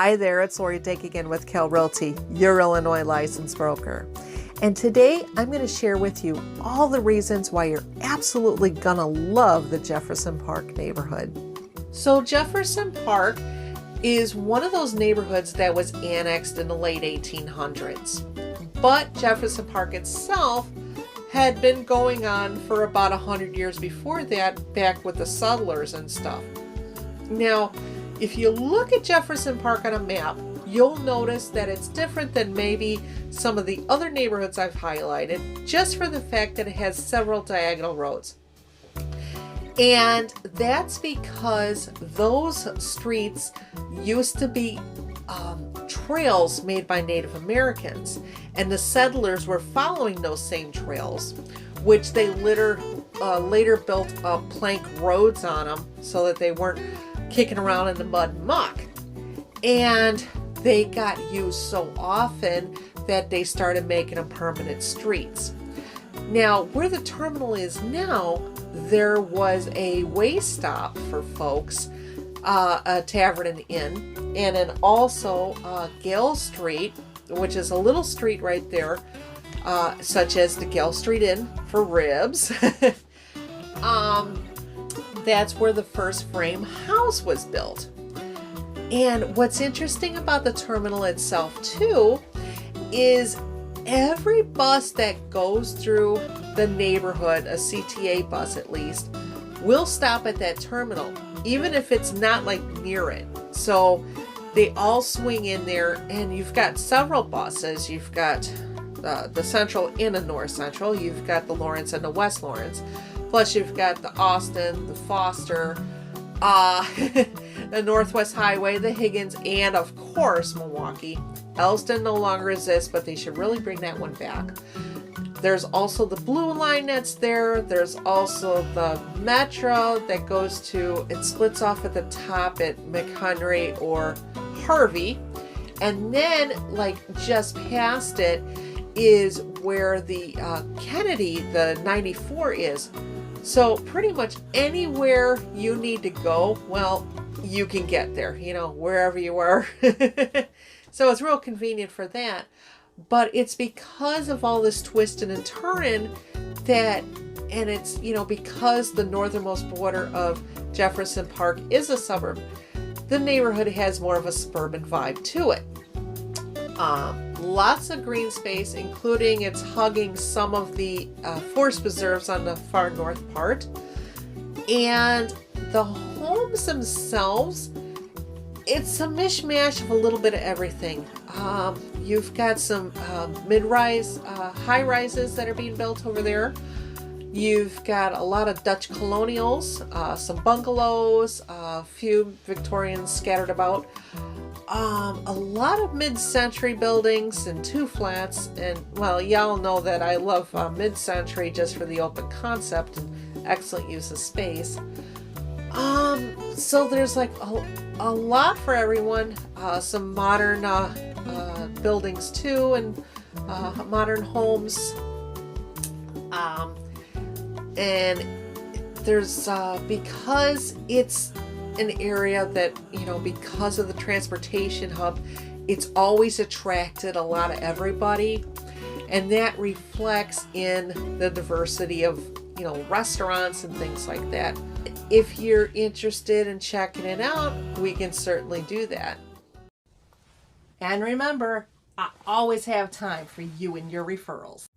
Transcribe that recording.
Hi there, it's LDake again with Kale Realty, your Illinois licensed broker. And today I'm going to share with you all the reasons why you're absolutely going to love the Jefferson Park neighborhood. So Jefferson Park is one of those neighborhoods that was annexed in the late 1800s. But Jefferson Park itself had been going on for about 100 years before that, back with the settlers and stuff. Now, if you look at Jefferson Park on a map, you'll notice that it's different than maybe some of the other neighborhoods I've highlighted, just for the fact that it has several diagonal roads. And that's because those streets used to be trails made by Native Americans, and the settlers were following those same trails, which they later built plank roads on them so that they weren't kicking around in the mud and muck. And they got used so often that they started making them permanent streets. Now, where the terminal is now, there was a way stop for folks, a tavern and inn, and then also Gale Street, which is a little street right there, such as the Gale Street Inn for ribs. That's where the first frame house was built. And what's interesting about the terminal itself too is every bus that goes through the neighborhood, a CTA bus at least, will stop at that terminal, even if it's not like near it. So they all swing in there, and you've got several buses. You've got the Central and the North Central. You've got the Lawrence and the West Lawrence. Plus you've got the Austin, the Foster, the Northwest Highway, the Higgins, and of course Milwaukee. Elston no longer exists, but they should really bring that one back. There's also the Blue Line that's there. There's also the Metro that goes to, it splits off at the top at McHenry or Harvey. And then, like, just past it is where the Kennedy, the 94 is. So pretty much anywhere you need to go, well, you can get there, you know, wherever you are. So it's real convenient for that. But it's because of all this twisting and turning that, and it's, you know, because the northernmost border of Jefferson Park is a suburb, the neighborhood has more of a suburban vibe to it. Lots of green space, including it's hugging some of the forest preserves on the far north part. And the homes themselves, it's a mishmash of a little bit of everything. You've got some mid-rise, high-rises that are being built over there. You've got a lot of Dutch colonials, some bungalows, a few Victorians scattered about. A lot of mid-century buildings and two flats, and well, y'all know that I love mid-century just for the open concept and excellent use of space. So there's like a lot for everyone. Some modern buildings too, and modern homes. And there's because it's an area that, you know, because of the transportation hub, it's always attracted a lot of everybody, and that reflects in the diversity of, you know, restaurants and things like that. If you're interested in checking it out, we can certainly do that. And remember, I always have time for you and your referrals.